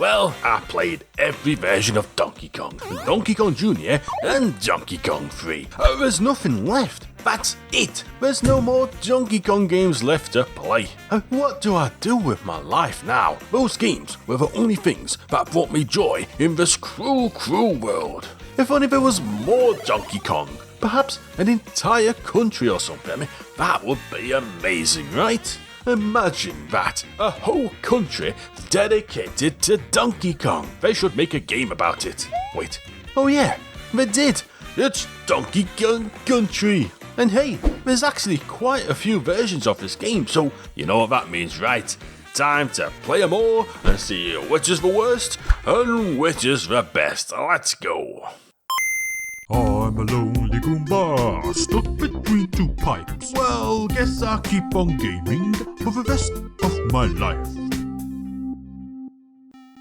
Well, I played every version of Donkey Kong Jr. and Donkey Kong 3. There's nothing left. That's it. There's no more Donkey Kong games left to play. And what do I do with my life now? Those games were the only things that brought me joy in this cruel, cruel world. If only there was more Donkey Kong. Perhaps an entire country or something. I mean, that would be amazing, right? Imagine that, a whole country dedicated to Donkey Kong. They should make a game about it. Wait, oh yeah, they did. It's Donkey Kong Country. And hey, there's actually quite a few versions of this game, so you know what that means, right? Time to play them all and see which is the worst and which is the best. Let's go. I'm a lonely Goomba, stuck between two pipes. Well, guess I'll keep on gaming for the rest of my life.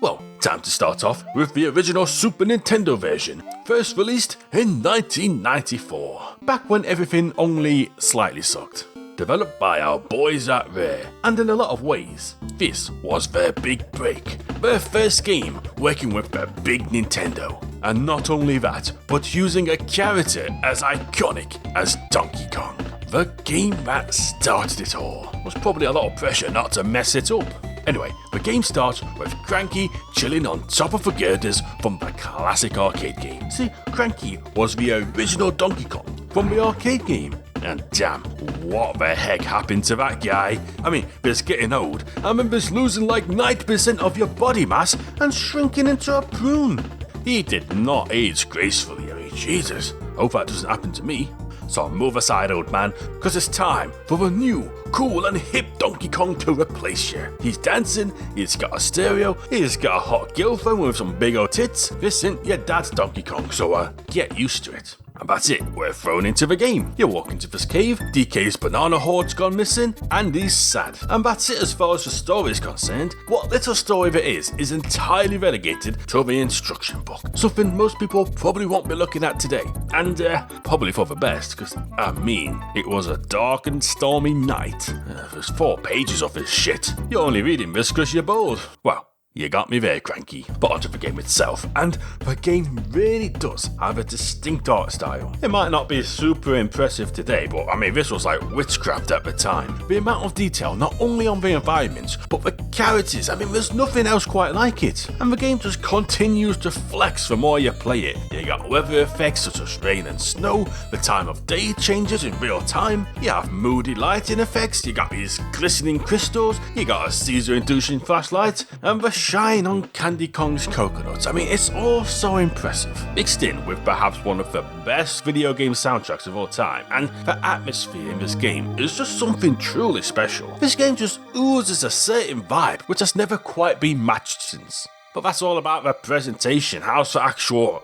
Well, time to start off with the original Super Nintendo version, first released in 1994, back when everything only slightly sucked. Developed by our boys at Rare, and in a lot of ways, this was their big break. Their first game working with the big Nintendo. And not only that, but using a character as iconic as Donkey Kong. The game that started it all. Was probably a lot of pressure not to mess it up. Anyway, the game starts with Cranky chilling on top of the girders from the classic arcade game. See, Cranky was the original Donkey Kong from the arcade game. And damn, what the heck happened to that guy? I mean, this getting old. I remember this losing like 90% of your body mass and shrinking into a prune. He did not age gracefully. I mean, Jesus. Hope that doesn't happen to me. So move aside, old man, because it's time for the new, cool and hip Donkey Kong to replace you. He's dancing, he's got a stereo, he's got a hot girlfriend with some big old tits. This isn't your dad's Donkey Kong, so get used to it. And that's it, we're thrown into the game. You walk into this cave, DK's banana hoard's gone missing, and he's sad. And that's it as far as the story is concerned. What little story there is entirely relegated to the instruction book. Something most people probably won't be looking at today. And probably for the best, because I mean, it was a dark and stormy night. There's 4 pages of this shit. You're only reading this because you're bored. Well, you got me there, Cranky. But onto the game itself, and the game really does have a distinct art style. It might not be super impressive today, but I mean this was like witchcraft at the time. The amount of detail, not only on the environments, but the characters, I mean there's nothing else quite like it. And the game just continues to flex the more you play it. You got weather effects such as rain and snow, the time of day changes in real time, you have moody lighting effects, you got these glistening crystals, you got a Caesar-inducing flashlight, and the shine on Candy Kong's coconuts. I mean, it's all so impressive. Mixed in with perhaps one of the best video game soundtracks of all time, and the atmosphere in this game is just something truly special. This game just oozes a certain vibe which has never quite been matched since. But that's all about the presentation. How's the actual,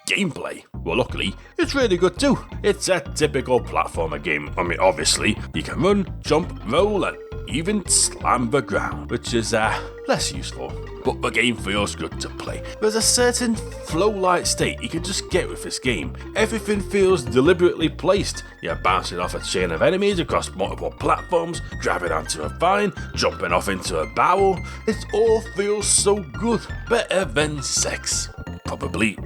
gameplay? Well, luckily, it's really good too. It's a typical platformer game. I mean, obviously, you can run, jump, roll, and even slam the ground, which is less useful. But the game feels good to play. There's a certain flow-like state you can just get with this game. Everything feels deliberately placed. You're bouncing off a chain of enemies across multiple platforms, grabbing onto a vine, jumping off into a barrel. It all feels so good. Better than sex. Probably.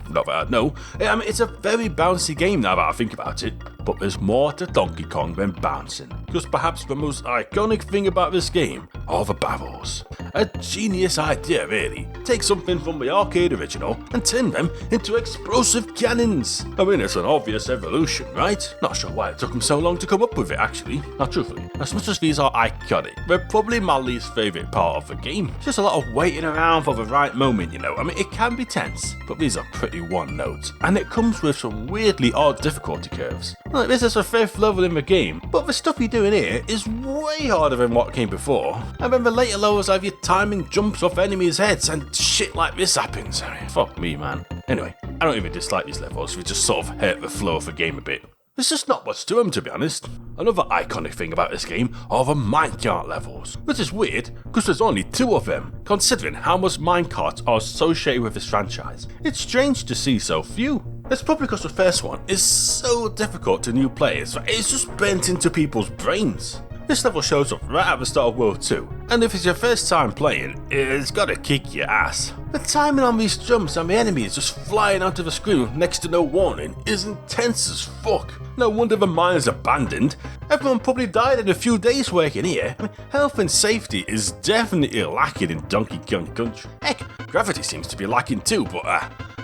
Not that I know. I mean, it's a very bouncy game now that I think about it. But there's more to Donkey Kong than bouncing. Because perhaps the most iconic thing about this game are the barrels. A genius idea, really. Take something from the arcade original and turn them into explosive cannons. I mean, it's an obvious evolution, right? Not sure why it took them so long to come up with it, actually. Not truthfully. As much as these are iconic, they're probably my least favourite part of the game. Just a lot of waiting around for the right moment, I mean, it can be tense, but these are pretty one note. And it comes with some weirdly odd difficulty curves. Like, this is a 5th level in the game, but the stuff you do in here is way harder than what came before. And then the later levels have your timing jumps off enemies' heads and shit like this happens. I mean, fuck me, man. Anyway, I don't even dislike these levels, they just sort of hurt the flow of the game a bit. There's just not much to them, to be honest. Another iconic thing about this game are the minecart levels, which is weird because there's only 2 of them, considering how much minecarts are associated with this franchise. It's strange to see so few. It's probably because the first one is so difficult to new players that it's just burnt into people's brains. This level shows up right at the start of World 2, and if it's your first time playing, it's gotta kick your ass. The timing on these jumps and the enemies just flying out of the screen next to no warning is intense as fuck. No wonder the mine is abandoned. Everyone probably died in a few days working here. Health and safety is definitely lacking in Donkey Kong Country. Heck, gravity seems to be lacking too, but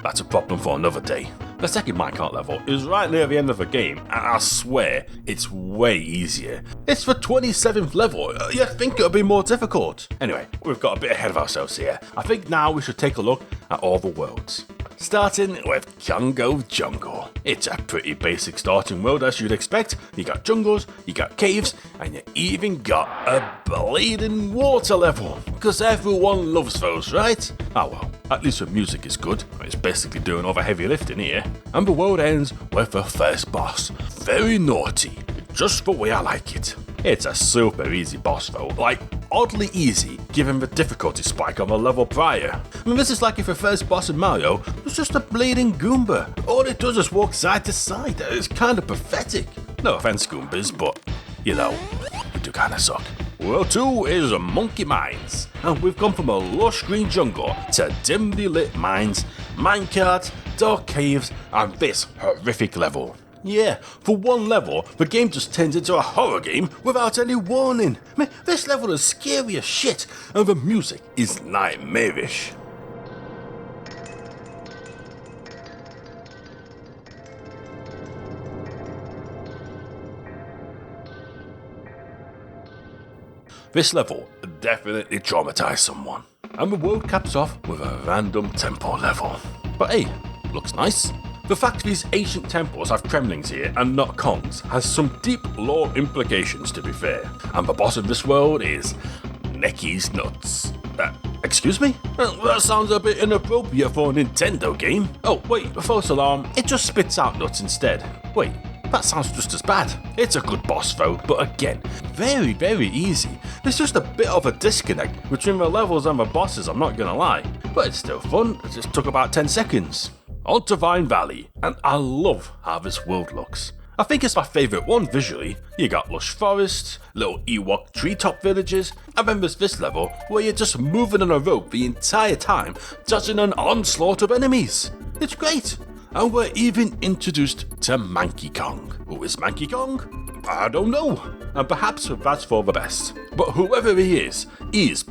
that's a problem for another day. The second minecart level is right near the end of the game, and I swear it's way easier. It's the 27th level, you'd think it would be more difficult. Anyway, we've got a bit ahead of ourselves here. I think now we should take a look at all the worlds. Starting with Congo Jungle. It's a pretty basic starting world as you'd expect. You got jungles, you got caves, and you even got a bleeding water level. Because everyone loves those, right? Oh well, at least the music is good. It's basically doing all the heavy lifting here. And the world ends with the first boss. Very naughty, just the way I like it. It's a super easy boss though, like oddly easy given the difficulty spike on the level prior. I mean, this is like if the first boss in Mario was just a bleeding Goomba. All it does is walk side to side. It's kind of pathetic. No offense Goombas, but you know, we do kind of suck. World 2 is Monkey Mines, and we've gone from a lush green jungle to dimly lit mines, minecarts, dark caves, and this horrific level. Yeah, for one level, the game just turns into a horror game without any warning. I mean, this level is scary as shit, and the music is nightmarish. This level definitely traumatized someone. And the world caps off with a random temple level. But hey, looks nice. The fact these ancient temples have Kremlings here and not Kongs has some deep lore implications, to be fair. And the boss of this world is Necky's Nuts. Excuse me? That sounds a bit inappropriate for a Nintendo game. Oh wait, false alarm, it just spits out nuts instead. Wait, that sounds just as bad. It's a good boss though, but again, very, very easy. There's just a bit of a disconnect between the levels and the bosses, I'm not gonna lie. But it's still fun, it just took about 10 seconds. On to Vine Valley, and I love how this world looks. I think it's my favourite one visually. You got lush forests, little Ewok treetop villages, and then there's this level where you're just moving on a rope the entire time, dodging an onslaught of enemies. It's great. And we're even introduced to Manky Kong. Who is Manky Kong? I don't know. And perhaps that's for the best. But whoever he is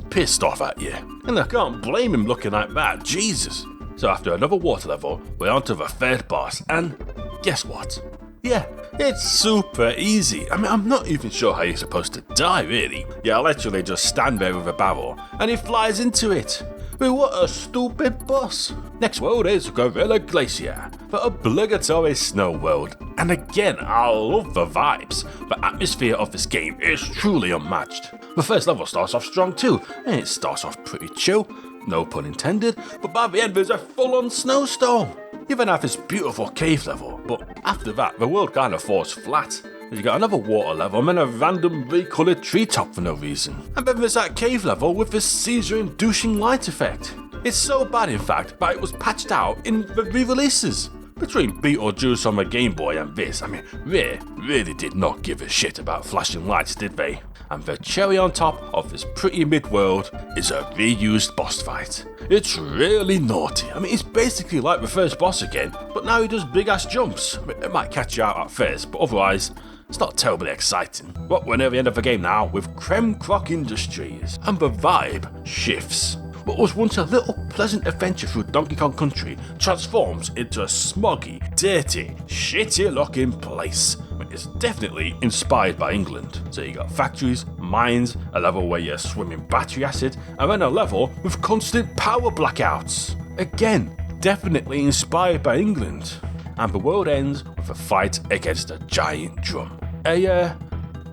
pissed off at you. And I can't blame him looking like that, Jesus. So after another water level, we're on to the third boss, and guess what? Yeah, it's super easy. I mean, I'm not even sure how you're supposed to die, really. You literally just stand there with a barrel, and he flies into it. But what a stupid boss. Next world is Gorilla Glacier, the obligatory snow world. And again, I love the vibes. The atmosphere of this game is truly unmatched. The first level starts off strong too, and it starts off pretty chill. No pun intended, but by the end there's a full-on snowstorm. You then have this beautiful cave level, but after that the world kind of falls flat. You got another water level and then a random recoloured treetop for no reason. And then there's that cave level with this seizure-inducing light effect. It's so bad in fact that it was patched out in the re-releases. Between Beetlejuice on the Gameboy and this, I mean, Rare really did not give a shit about flashing lights, did they? And the cherry on top of this pretty mid-world is a reused boss fight. It's really naughty. I mean, it's basically like the first boss again, but now he does big-ass jumps. I mean, it might catch you out at first, but otherwise, it's not terribly exciting. But we're near the end of the game now with Creme Croc Industries, and the vibe shifts. What was once a little pleasant adventure through Donkey Kong Country transforms into a smoggy, dirty, shitty-looking place. It's definitely inspired by England. So you got factories, mines, a level where you swim in battery acid, and then a level with constant power blackouts. Again, definitely inspired by England. And the world ends with a fight against a giant drum. A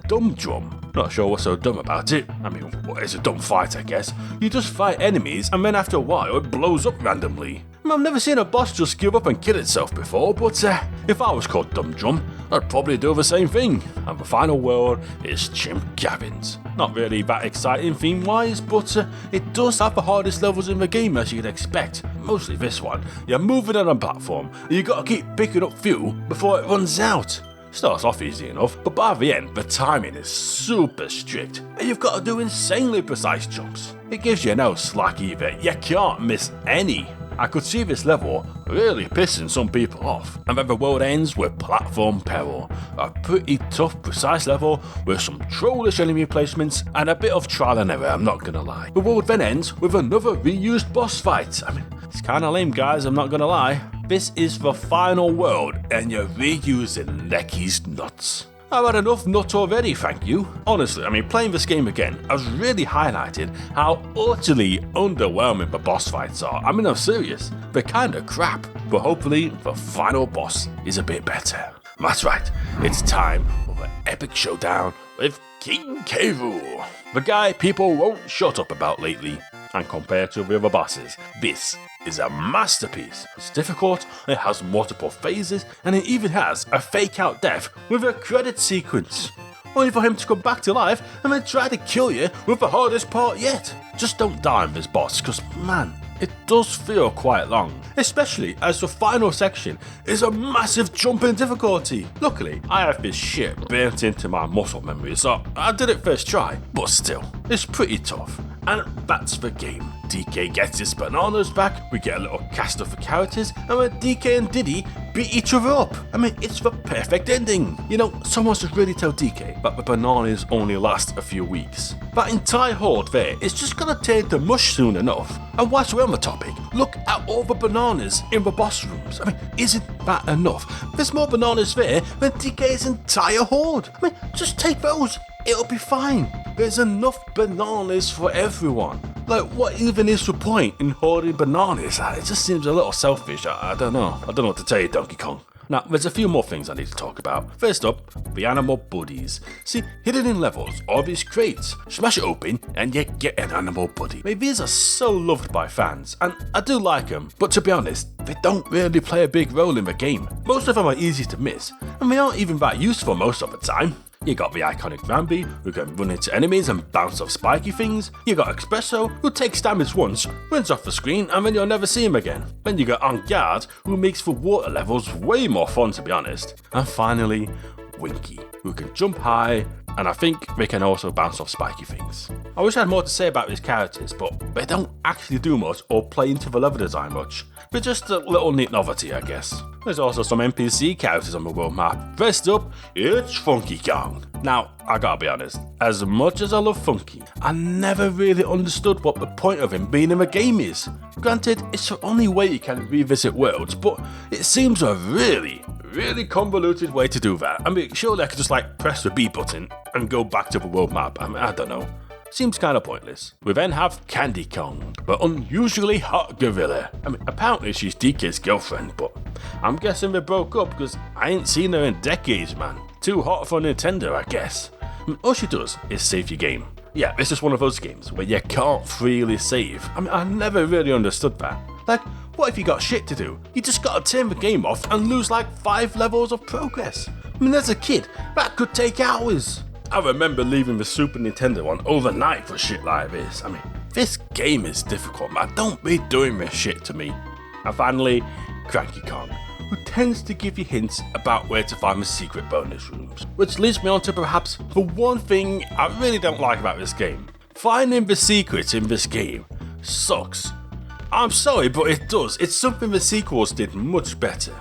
dumb drum. Not sure what's so dumb about it. I mean, it's a dumb fight, I guess. You just fight enemies, and then after a while, it blows up randomly. I've never seen a boss just give up and kill itself before, but if I was called Dumb Drum, I'd probably do the same thing. And the final world is Chimp Cabins. Not really that exciting theme-wise, but it does have the hardest levels in the game as you'd expect. Mostly this one. You're moving on a platform, and you gotta keep picking up fuel before it runs out. Starts off easy enough, but by the end, the timing is super strict, and you've got to do insanely precise jumps. It gives you no slack either, you can't miss any. I could see this level really pissing some people off, and then the world ends with Platform Peril, a pretty tough, precise level with some trollish enemy placements and a bit of trial and error, I'm not gonna lie. The world then ends with another reused boss fight. I mean, it's kinda lame guys, I'm not gonna lie. This is the final world and you're reusing Lecky's nuts. I've had enough nut already, thank you. Honestly, I mean, playing this game again has really highlighted how utterly underwhelming the boss fights are. I mean, I'm serious, they're kinda crap, but hopefully the final boss is a bit better. That's right, it's time for an epic showdown with King K. Rool, the guy people won't shut up about lately. And compared to the other bosses, this is a masterpiece. It's difficult, it has multiple phases, and it even has a fake out death with a credit sequence. Only for him to come back to life and then try to kill you with the hardest part yet. Just don't die on this boss, cause man, it does feel quite long, especially as the final section is a massive jump in difficulty. Luckily, I have this shit burnt into my muscle memory, so I did it first try, but still, it's pretty tough. And that's the game. DK gets his bananas back, we get a little cast of the characters, and when DK and Diddy beat each other up. I mean, it's the perfect ending. You know, someone should really tell DK that the bananas only last a few weeks. That entire horde there is just gonna turn to mush soon enough. And whilst we're on the topic, look at all the bananas in the boss rooms. I mean, isn't that enough? There's more bananas there than DK's entire horde. I mean, just take those. It'll be fine. There's enough bananas for everyone. Like, what even is the point in hoarding bananas? It just seems a little selfish. I don't know. I don't know what to tell you, Donkey Kong. Now, there's a few more things I need to talk about. First up, the animal buddies. See, hidden in levels are these crates. Smash it open and you get an animal buddy. I mean, these are so loved by fans, and I do like them, but to be honest, they don't really play a big role in the game. Most of them are easy to miss, and they aren't even that useful most of the time. You got the iconic Rambi, who can run into enemies and bounce off spiky things. You got Espresso, who takes damage once, runs off the screen, and then you'll never see him again. Then you got On Guard, who makes the water levels way more fun, to be honest. And finally, Winky, who can jump high, and I think they can also bounce off spiky things. I wish I had more to say about these characters, but they don't actually do much or play into the level design much. They're just a little neat novelty, I guess. There's also some NPC characters on the world map. First up, it's Funky Kong. Now, I gotta be honest, as much as I love Funky, I never really understood what the point of him being in the game is. Granted, it's the only way you can revisit worlds, but it seems a really convoluted way to do that. I mean, surely I could just press the B button and go back to the world map. I mean, I don't know. Seems kinda pointless. We then have Candy Kong, the unusually hot gorilla. I mean, apparently she's DK's girlfriend, but I'm guessing they broke up because I ain't seen her in decades, man. Too hot for Nintendo, I guess. All she does is save your game. Yeah, it's just one of those games where you can't freely save. I mean, I never really understood that. What if you got shit to do? You just gotta turn the game off and lose 5 levels of progress. I mean, as a kid, that could take hours. I remember leaving the Super Nintendo on overnight for shit like this. I mean, this game is difficult, man. Don't be doing this shit to me. And finally, Cranky Kong, who tends to give you hints about where to find the secret bonus rooms. Which leads me on to perhaps the one thing I really don't like about this game. Finding the secrets in this game sucks. I'm sorry, but it does. It's something the sequels did much better.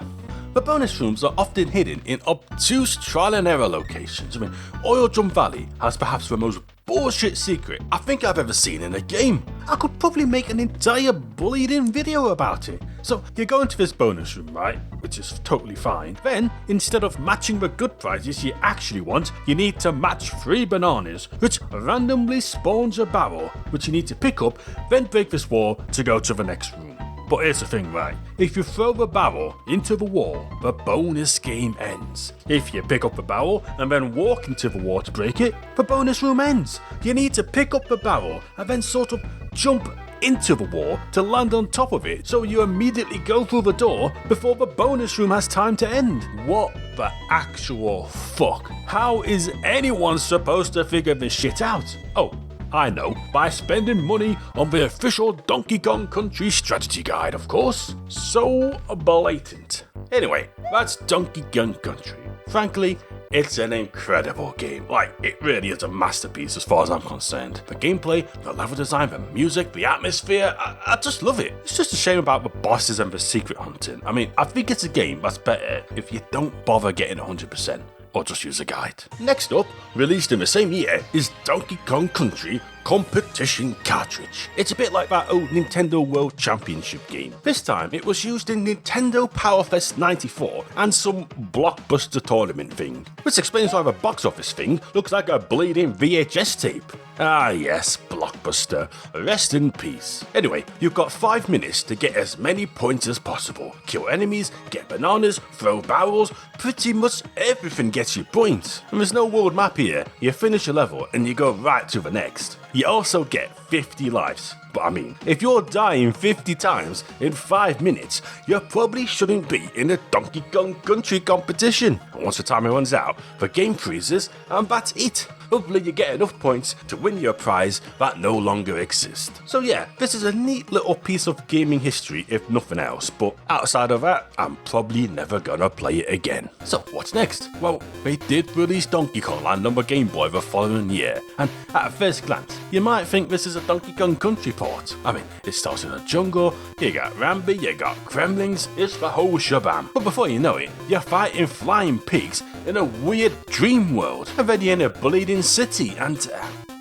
The bonus rooms are often hidden in obtuse trial and error locations. I mean, Oil Drum Valley has perhaps the most bullshit secret I think I've ever seen in a game. I could probably make an entire bullied-in video about it. So you go into this bonus room, right? Which is totally fine. Then, instead of matching the good prizes you actually want, you need to match 3 bananas, which randomly spawns a barrel, which you need to pick up, then break this wall to go to the next room. But here's the thing, right? If you throw the barrel into the wall, the bonus game ends. If you pick up the barrel and then walk into the wall to break it, the bonus room ends. You need to pick up the barrel and then sort of jump into the wall to land on top of it, so you immediately go through the door before the bonus room has time to end. What the actual fuck? How is anyone supposed to figure this shit out? Oh, I know, by spending money on the official Donkey Kong Country strategy guide, of course. So blatant. Anyway, that's Donkey Kong Country. Frankly, it's an incredible game. Like, it really is a masterpiece as far as I'm concerned. The gameplay, the level design, the music, the atmosphere, I just love it. It's just a shame about the bosses and the secret hunting. I mean, I think it's a game that's better if you don't bother getting 100%. Or just use a guide. Next up, released in the same year, is Donkey Kong Country Competition Cartridge. It's a bit like that old Nintendo World Championship game. This time, it was used in Nintendo Powerfest 94 and some blockbuster tournament thing. Which explains why the box office thing looks like a bleeding VHS tape. Ah yes, Blockbuster. Rest in peace. Anyway, you've got 5 minutes to get as many points as possible. Kill enemies, get bananas, throw barrels, pretty much everything gets you points. And there's no world map here. You finish a level and you go right to the next. You also get 50 lives. But I mean, if you're dying 50 times in 5 minutes, you probably shouldn't be in a Donkey Kong Country competition. And once the timer runs out, the game freezes and that's it. Hopefully you get enough points to win your prize that no longer exists. So yeah, this is a neat little piece of gaming history if nothing else, but outside of that, I'm probably never gonna play it again. So what's next? Well, they did release Donkey Kong Land on the Game Boy the following year, and at first glance, you might think this is a Donkey Kong Country port. I mean, it starts in a jungle, you got Rambi, you got Gremlins, it's the whole shabam. But before you know it, you're fighting flying pigs in a weird dream world, and then you're in a bleeding city, and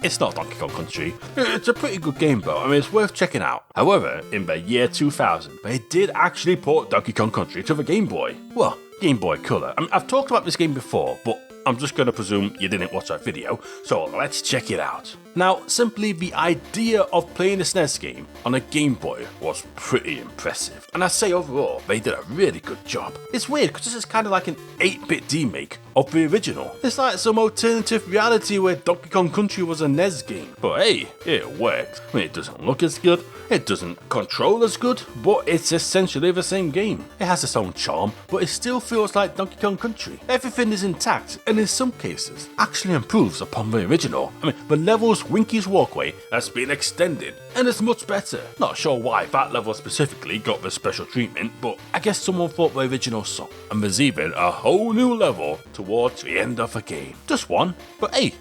it's not Donkey Kong Country. It's a pretty good game though, I mean it's worth checking out. However, in the year 2000, they did actually port Donkey Kong Country to the Game Boy. Well, Game Boy Color. I mean, I've talked about this game before, but I'm just going to presume you didn't watch that video, so let's check it out. Now, simply the idea of playing a SNES game on a Game Boy was pretty impressive, and I'd say overall they did a really good job. It's weird because this is kind of like an 8-bit remake of the original. It's like some alternative reality where Donkey Kong Country was a NES game. But hey, it worked. I mean, it doesn't look as good, it doesn't control as good, but it's essentially the same game. It has its own charm, but it still feels like Donkey Kong Country. Everything is intact, and in some cases, actually improves upon the original. I mean, the level's Winky's Walkway has been extended, and it's much better. Not sure why that level specifically got the special treatment, but I guess someone thought the original sucked. And there's even a whole new level towards the end of the game. Just one, but hey,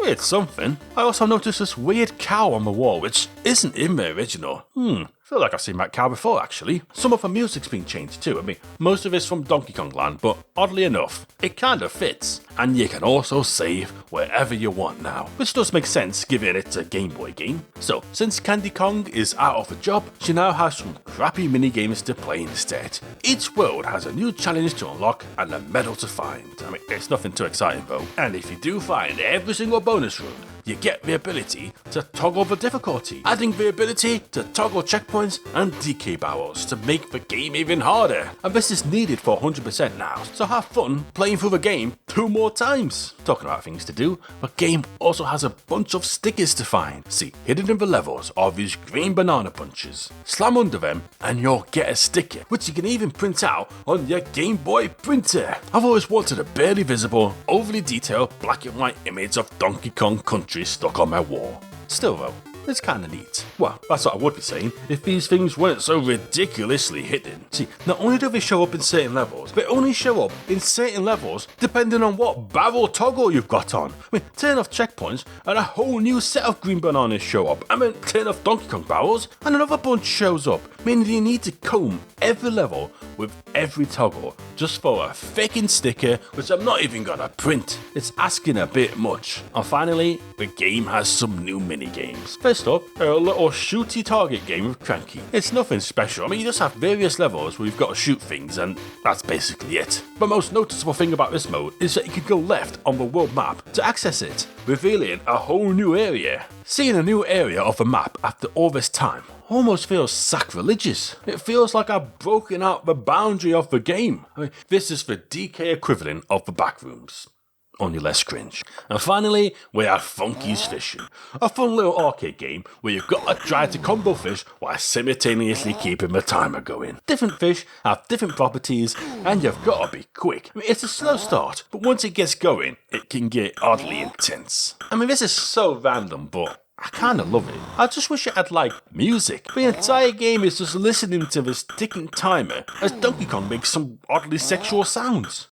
it's something. I also noticed this weird cow on the wall, which isn't in the original. I feel like I've seen that cow before actually. Some of the music's been changed too. I mean, most of it's from Donkey Kong Land, but oddly enough, it kind of fits. And you can also save wherever you want now, which does make sense given it's a Game Boy game. So, since Candy Kong is out of a job, she now has some crappy mini games to play instead. Each world has a new challenge to unlock and a medal to find. I mean, it's nothing too exciting though. And if you do find every single bonus room, you get the ability to toggle the difficulty, adding the ability to toggle checkpoints and DK barrels to make the game even harder. And this is needed for 100% now, so have fun playing through the game 2 more times. Talking about things to do, the game also has a bunch of stickers to find. See, hidden in the levels are these green banana bunches. Slam under them and you'll get a sticker, which you can even print out on your Game Boy printer. I've always wanted a barely visible, overly detailed black and white image of Donkey Kong Country stuck on my wall. Still though, it's kinda neat. Well, that's what I would be saying if these things weren't so ridiculously hidden. See, not only do they show up in certain levels, they only show up in certain levels depending on what barrel toggle you've got on. I mean, turn off checkpoints and a whole new set of green bananas show up. I mean, turn off Donkey Kong barrels and another bunch shows up, meaning you need to comb every level with every toggle just for a faking sticker, which I'm not even gonna print. It's asking a bit much. And finally, the game has some new mini games. First up, a little shooty target game with Cranky. It's nothing special. I mean, you just have various levels where you've got to shoot things, and that's basically it. The most noticeable thing about this mode is that you can go left on the world map to access it, revealing a whole new area. Seeing a new area of the map after all this time almost feels sacrilegious. It feels like I've broken out the boundary of the game. I mean, this is the DK equivalent of the backrooms, only less cringe. And finally, we have Funky's Fishing, a fun little arcade game where you've got to try to combo fish while simultaneously keeping the timer going. Different fish have different properties, and you've got to be quick. I mean, it's a slow start, but once it gets going, it can get oddly intense. I mean, this is so random, but I kinda love it. I just wish it had like music. The entire game is just listening to this ticking timer as Donkey Kong makes some oddly sexual sounds.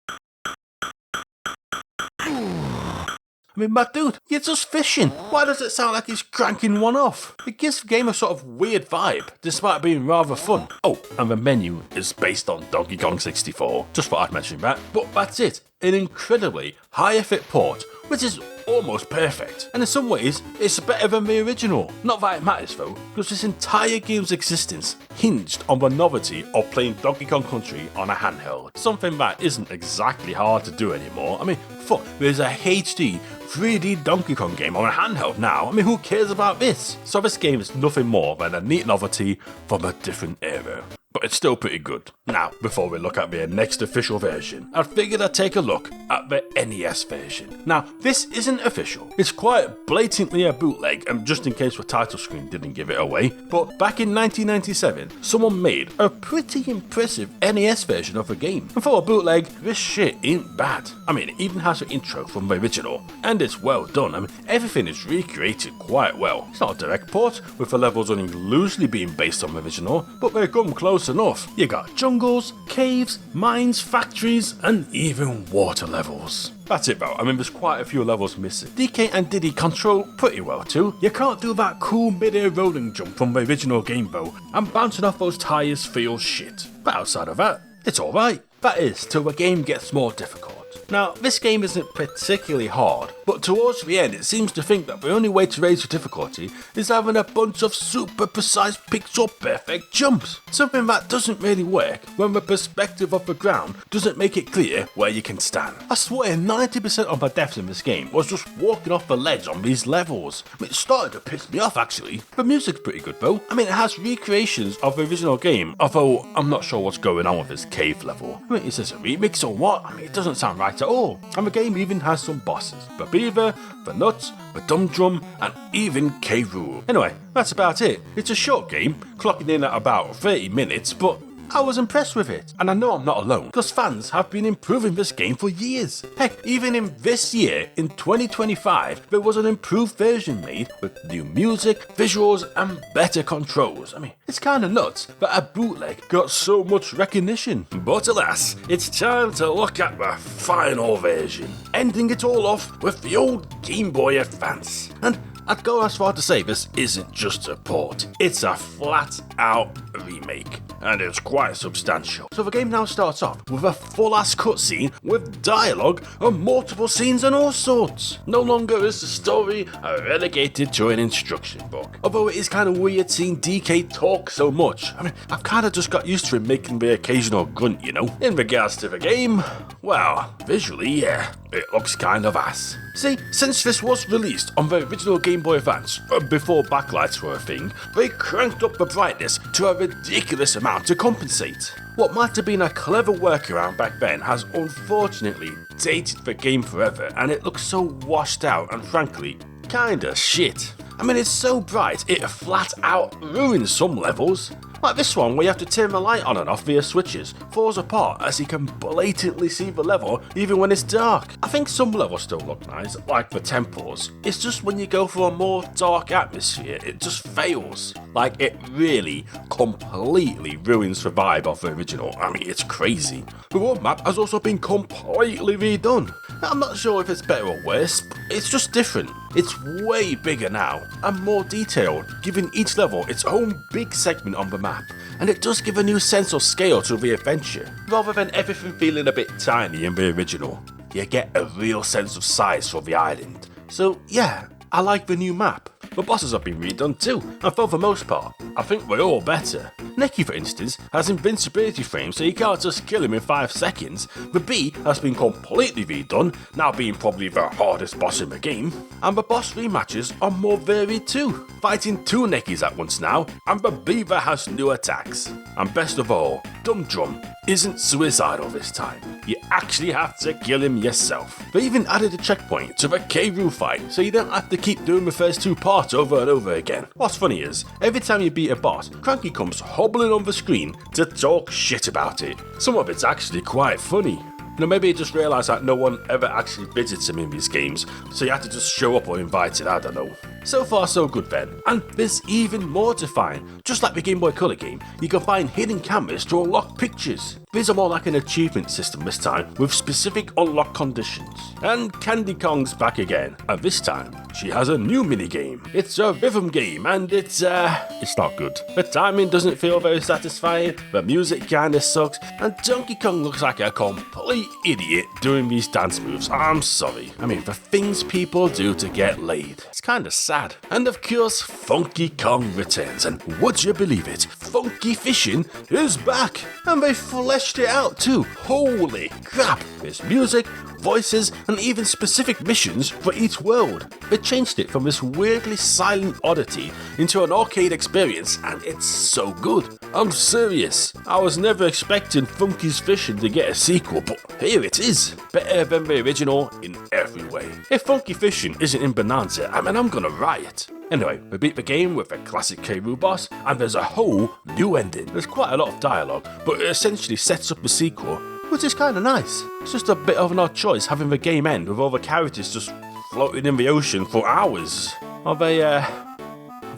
I mean, my dude, you're just fishing. Why does it sound like he's cranking one off? It gives the game a sort of weird vibe, despite being rather fun. Oh, and the menu is based on Donkey Kong 64. Just thought I'd mention that. But that's it. An incredibly high-effort port, which is almost perfect. And in some ways, it's better than the original. Not that it matters though, because this entire game's existence hinged on the novelty of playing Donkey Kong Country on a handheld. Something that isn't exactly hard to do anymore. I mean, fuck, there's a HD 3D Donkey Kong game on a handheld now. I mean, who cares about this? So this game is nothing more than a neat novelty from a different era. But it's still pretty good. Now, before we look at the next official version, I figured I'd take a look at the NES version. Now, this isn't official. It's quite blatantly a bootleg, and just in case the title screen didn't give it away, but back in 1997, someone made a pretty impressive NES version of the game. And for a bootleg, this shit ain't bad. I mean, it even has an intro from the original, and it's well done. I mean, everything is recreated quite well. It's not a direct port, with the levels only loosely being based on the original, but they come close enough. You got jungles, caves, mines, factories, and even water levels. That's it though, I mean there's quite a few levels missing. DK and Diddy control pretty well too. You can't do that cool mid-air rolling jump from the original game though, and bouncing off those tyres feels shit. But outside of that, it's alright. That is, till the game gets more difficult. Now, this game isn't particularly hard, but towards the end it seems to think that the only way to raise the difficulty is having a bunch of super precise pixel perfect jumps. Something that doesn't really work when the perspective of the ground doesn't make it clear where you can stand. I swear 90% of my deaths in this game was just walking off the ledge on these levels. I mean, it started to piss me off actually. The music's pretty good though. I mean, it has recreations of the original game, although I'm not sure what's going on with this cave level. I mean, is this a remix or what? I mean, it doesn't sound right at all. And the game even has some bosses. The Beaver, the Nuts, the Dum Drum, and even K. Rool. Anyway, that's about it. It's a short game, clocking in at about 30 minutes, but I was impressed with it. And I know I'm not alone, because fans have been improving this game for years. Heck, even in this year, in 2025, there was an improved version made with new music, visuals, and better controls. I mean, it's kinda nuts that a bootleg got so much recognition. But alas, it's time to look at the final version, ending it all off with the old Game Boy Advance. And I'd go as far to say this isn't just a port, it's a flat out remake, and it's quite substantial. So the game now starts off with a full ass cutscene with dialogue and multiple scenes and all sorts. No longer is the story relegated to an instruction book, although it is kind of weird seeing DK talk so much. I mean, I've kind of just got used to him making the occasional grunt, you know. In regards to the game, well, visually, yeah, it looks kind of ass. See, since this was released on the original Game Boy Advance, before backlights were a thing, they cranked up the brightness to a ridiculous amount to compensate. What might have been a clever workaround back then has unfortunately dated the game forever, and it looks so washed out and frankly, kinda shit. I mean, it's so bright, it flat out ruins some levels. Like this one where you have to turn the light on and off via switches, falls apart as you can blatantly see the level even when it's dark. I think some levels still look nice, like the temples. It's just when you go for a more dark atmosphere, it just fails. Like it really completely ruins the vibe of the original. I mean, it's crazy. The world map has also been completely redone. I'm not sure if it's better or worse, but it's just different. It's way bigger now and more detailed, giving each level its own big segment on the map. And it does give a new sense of scale to the adventure, rather than everything feeling a bit tiny in the original. You get a real sense of size for the island. So yeah, I like the new map. The bosses have been redone too, and for the most part, I think they're all better. Neki, for instance, has invincibility frames so you can't just kill him in 5 seconds. The Bee has been completely redone, now being probably the hardest boss in the game. And the boss rematches are more varied too, fighting 2 Nekis at once now, and the Beaver has new attacks. And best of all, Dum Drum isn't suicidal this time. You actually have to kill him yourself. They even added a checkpoint to the K. Rool fight, so you don't have to keep doing the first 2 parts over and over again. What's funny is, every time you beat a boss, Cranky comes hobbling on the screen to talk shit about it. Some of it's actually quite funny. You know, maybe he just realised that no one ever actually visits him in these games, so you have to just show up uninvited, I don't know. So far so good then, and there's even more to find. Just like the Game Boy Color game, you can find hidden cameras to unlock pictures. These are more like an achievement system this time, with specific unlock conditions. And Candy Kong's back again, and this time, she has a new minigame. It's a rhythm game, and it's not good. The timing doesn't feel very satisfying, the music kinda sucks, and Donkey Kong looks like a complete idiot doing these dance moves. I'm sorry. I mean, the things people do to get laid. It's kinda sad. And of course, Funky Kong returns, and would you believe it? Funky Fishing is back, and they fleshed it out too. Holy crap! There's music, voices, and even specific missions for each world. They changed it from this weirdly silent oddity into an arcade experience, and it's so good. I'm serious. I was never expecting Funky's Fishing to get a sequel, but here it is. Better than the original in every way. If Funky Fishing isn't in Bonanza, I mean, I'm gonna riot. Anyway, we beat the game with a classic K-Rool boss, and there's a whole new ending. There's quite a lot of dialogue, but it essentially sets up the sequel, which is kinda nice. It's just a bit of an odd choice having the game end with all the characters just floating in the ocean for hours. Are they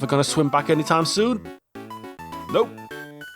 gonna swim back anytime soon? Nope.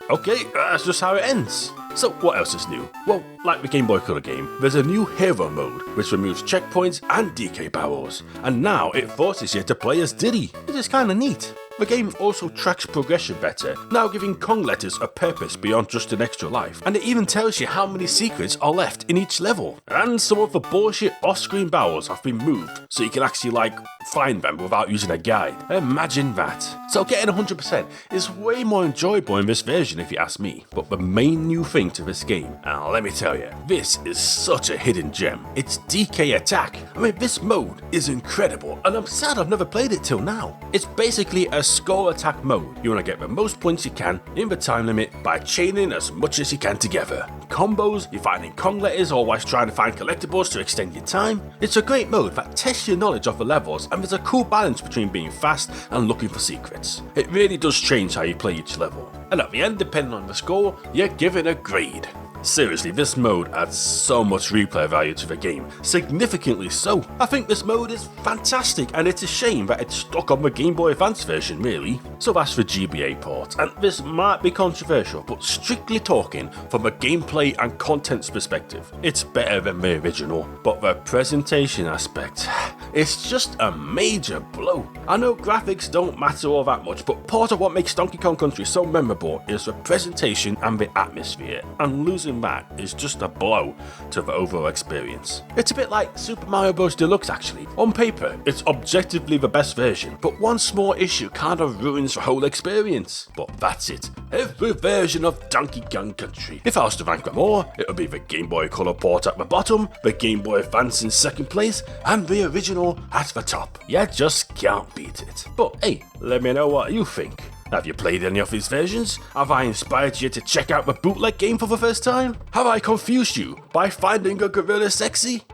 Okay, that's just how it ends. So what else is new? Well, like the Game Boy Color game, there's a new hero mode, which removes checkpoints and DK barrels, and now it forces you to play as Diddy, which is kinda neat. The game also tracks progression better, now giving Kong letters a purpose beyond just an extra life, and it even tells you how many secrets are left in each level. And some of the bullshit off-screen barrels have been moved, so you can actually find them without using a guide. Imagine that. So getting 100% is way more enjoyable in this version if you ask me. But the main new thing to this game, and let me tell you, this is such a hidden gem. It's DK Attack. I mean, this mode is incredible, and I'm sad I've never played it till now. It's basically a score attack mode. You want to get the most points you can in the time limit by chaining as much as you can together. Combos, you're finding Kong letters or whilst trying to find collectibles to extend your time. It's a great mode that tests your knowledge of the levels, and there's a cool balance between being fast and looking for secrets. It really does change how you play each level. And at the end, depending on the score, you're given a grade. Seriously, this mode adds so much replay value to the game, significantly so. I think this mode is fantastic, and it's a shame that it's stuck on the Game Boy Advance version really. So that's the GBA port, and this might be controversial, but strictly talking from a gameplay and contents perspective, it's better than the original. But the presentation aspect, it's just a major blow. I know graphics don't matter all that much, but part of what makes Donkey Kong Country so memorable is the presentation and the atmosphere, and losing that is just a blow to the overall experience. It's a bit like Super Mario Bros. Deluxe actually. On paper, it's objectively the best version, but one small issue kind of ruins the whole experience. But that's it. Every version of Donkey Kong Country. If I was to rank them all, it would be the Game Boy Color port at the bottom, the Game Boy Advance in second place, and the original at the top. You just can't beat it. But hey, let me know what you think. Have you played any of these versions? Have I inspired you to check out the bootleg game for the first time? Have I confused you by finding a gorilla sexy?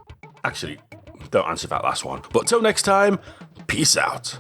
Actually, don't answer that last one. But till next time, peace out.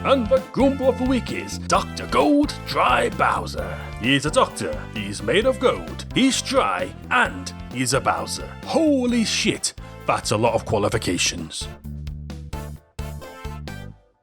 And the Goomba of the week is Dr. Gold Dry Bowser. He's a doctor, he's made of gold, he's dry, and he's a Bowser. Holy shit, that's a lot of qualifications.